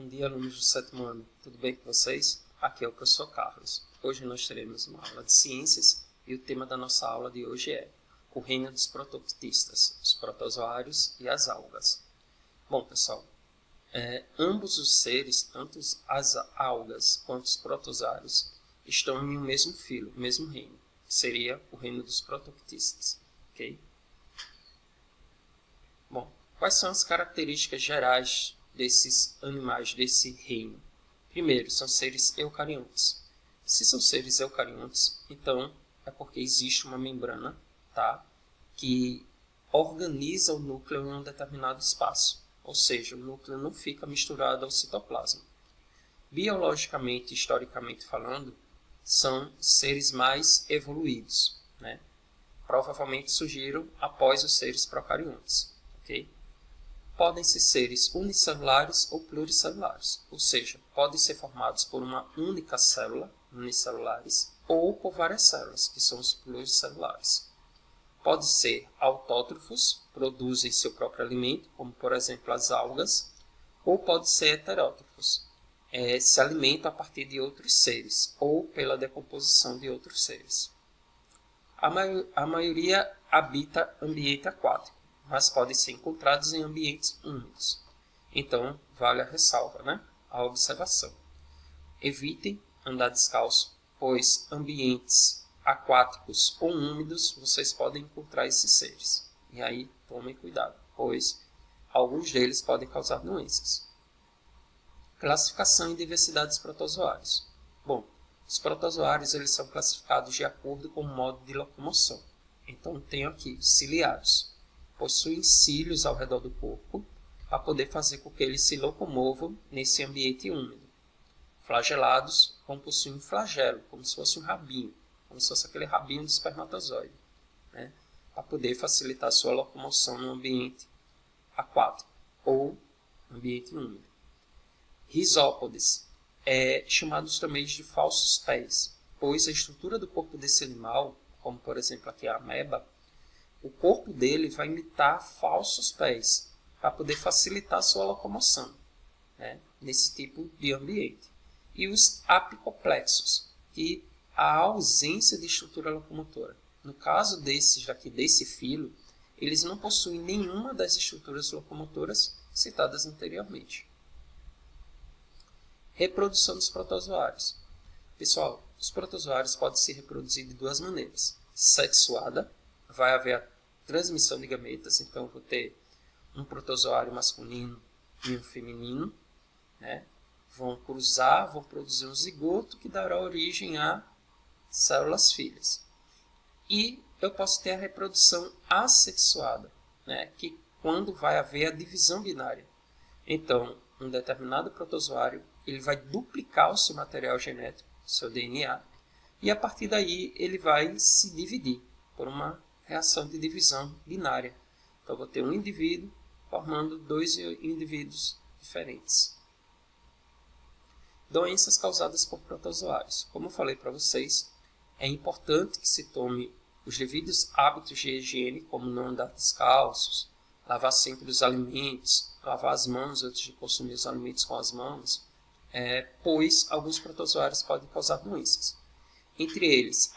Bom dia, alunos do 7º ano. Tudo bem com vocês? Aqui é o professor Carlos. Hoje nós teremos uma aula de ciências e o tema da nossa aula de hoje é o reino dos prototistas, os protozoários e as algas. Bom, pessoal, ambos os seres, tanto as algas quanto os protozoários, estão em um mesmo filo, mesmo reino, que seria o reino dos prototistas. Ok? Bom, quais são as características gerais desses animais, desse reino? Primeiro, são seres eucariontes. Se são seres eucariontes, então é porque existe uma membrana, tá, que organiza o núcleo em um determinado espaço. Ou seja, o núcleo não fica misturado ao citoplasma. Biologicamente, historicamente falando, são seres mais evoluídos, né? Provavelmente surgiram após os seres procariontes. Okay? Podem ser seres unicelulares ou pluricelulares, ou seja, podem ser formados por uma única célula, unicelulares, ou por várias células, que são os pluricelulares. Podem ser autótrofos, produzem seu próprio alimento, como por exemplo as algas, ou podem ser heterótrofos, se alimentam a partir de outros seres, ou pela decomposição de outros seres. A maioria habita ambiente aquático, mas podem ser encontrados em ambientes úmidos. Então, vale a ressalva, né? A observação. Evitem andar descalço, pois ambientes aquáticos ou úmidos vocês podem encontrar esses seres. E aí, tomem cuidado, pois alguns deles podem causar doenças. Classificação e diversidade dos protozoários. Bom, os protozoários eles são classificados de acordo com o modo de locomoção. Então, tenho aqui ciliados. Possuem cílios ao redor do corpo para poder fazer com que eles se locomovam nesse ambiente úmido. Flagelados vão possuir um flagelo, como se fosse um rabinho, como se fosse aquele rabinho do espermatozoide, né? Para poder facilitar a sua locomoção no ambiente aquático ou ambiente úmido. Risópodes, chamados também de falsos pés, pois a estrutura do corpo desse animal, como por exemplo aqui a ameba, o corpo dele vai imitar falsos pés para poder facilitar a sua locomoção, né, nesse tipo de ambiente. E os apicoplexos, que a ausência de estrutura locomotora. No caso desses aqui, desse filo, eles não possuem nenhuma das estruturas locomotoras citadas anteriormente. Reprodução dos protozoários. Pessoal, os protozoários podem se reproduzir de duas maneiras. Sexuada, vai haver a transmissão de gametas, então eu vou ter um protozoário masculino e um feminino, né? Vão cruzar, vão produzir um zigoto que dará origem a células filhas. E eu posso ter a reprodução assexuada, né? Que quando vai haver a divisão binária. Então, um determinado protozoário ele vai duplicar o seu material genético, seu DNA, e a partir daí ele vai se dividir por uma reação de divisão binária. Então, eu vou ter um indivíduo formando dois indivíduos diferentes. Doenças causadas por protozoários. Como eu falei para vocês, é importante que se tome os devidos hábitos de higiene, como não andar descalços, lavar sempre os alimentos, lavar as mãos antes de consumir os alimentos com as mãos, pois alguns protozoários podem causar doenças. Entre eles,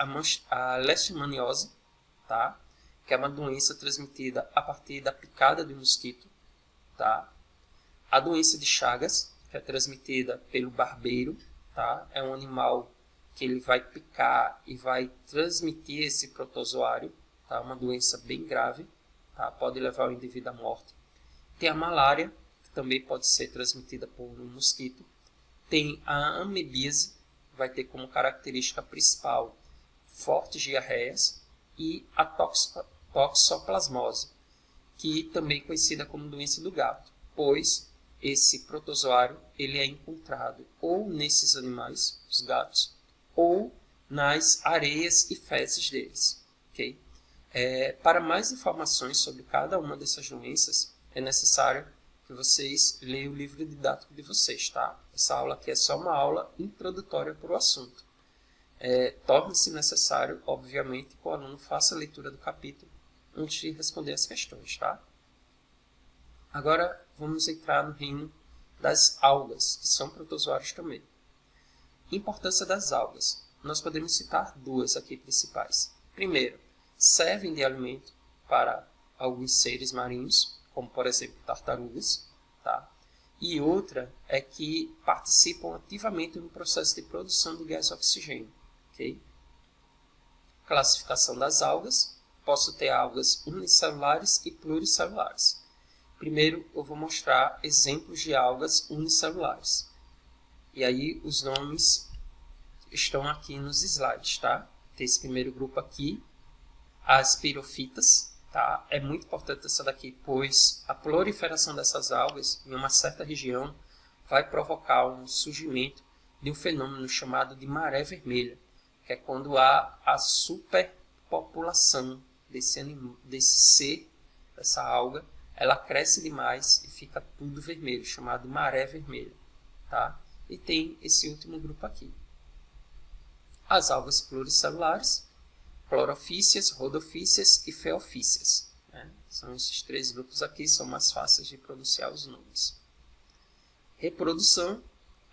a leishmaniose, tá? Que é uma doença transmitida a partir da picada de um mosquito. Tá? A doença de Chagas, que é transmitida pelo barbeiro. Tá? É um animal que ele vai picar e vai transmitir esse protozoário. Tá? Uma doença bem grave, tá? Pode levar o indivíduo à morte. Tem a malária, que também pode ser transmitida por um mosquito. Tem a amebíase, que vai ter como característica principal fortes diarreias. E a toxoplasmose, que também é conhecida como doença do gato, pois esse protozoário ele é encontrado ou nesses animais, os gatos, ou nas areias e fezes deles. Okay? Para mais informações sobre cada uma dessas doenças, é necessário que vocês leiam o livro didático de vocês. Tá? Essa aula aqui é só uma aula introdutória para o assunto. Torna-se necessário, obviamente, que o aluno faça a leitura do capítulo antes de responder as questões. Tá? Agora, vamos entrar no reino das algas, que são protozoários também. Importância das algas. Nós podemos citar duas aqui principais. Primeiro, servem de alimento para alguns seres marinhos, como por exemplo tartarugas, tá? E outra é que participam ativamente no processo de produção do gás oxigênio. Okay? Classificação das algas. Posso ter algas unicelulares e pluricelulares. Primeiro eu vou mostrar exemplos de algas unicelulares. E aí os nomes estão aqui nos slides, tá? Tem esse primeiro grupo aqui, as pirofitas, tá? É muito importante essa daqui, pois a proliferação dessas algas em uma certa região vai provocar um surgimento de um fenômeno chamado de maré vermelha, que é quando há a superpopulação desse ser, dessa alga, ela cresce demais e fica tudo vermelho, chamado maré vermelha, tá? E tem esse último grupo aqui. As algas pluricelulares, clorofícias, rodofícias e feofícias. Né? São esses três grupos aqui, são mais fáceis de pronunciar os nomes. Reprodução.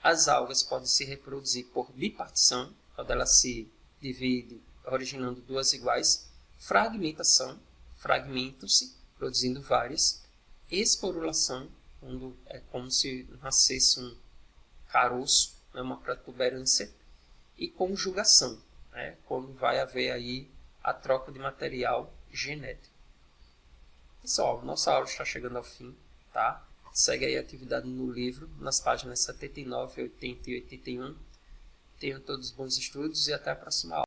As algas podem se reproduzir por bipartição, quando ela se divide, originando duas iguais. Fragmentação, fragmentam-se, produzindo várias. Esporulação, quando é como se nascesse um caroço, né, uma protuberância. E conjugação, né, quando vai haver aí a troca de material genético. Pessoal, nossa aula está chegando ao fim, tá? Segue aí a atividade no livro, nas páginas 79, 80 e 81. Tenham todos bons estudos e até a próxima aula.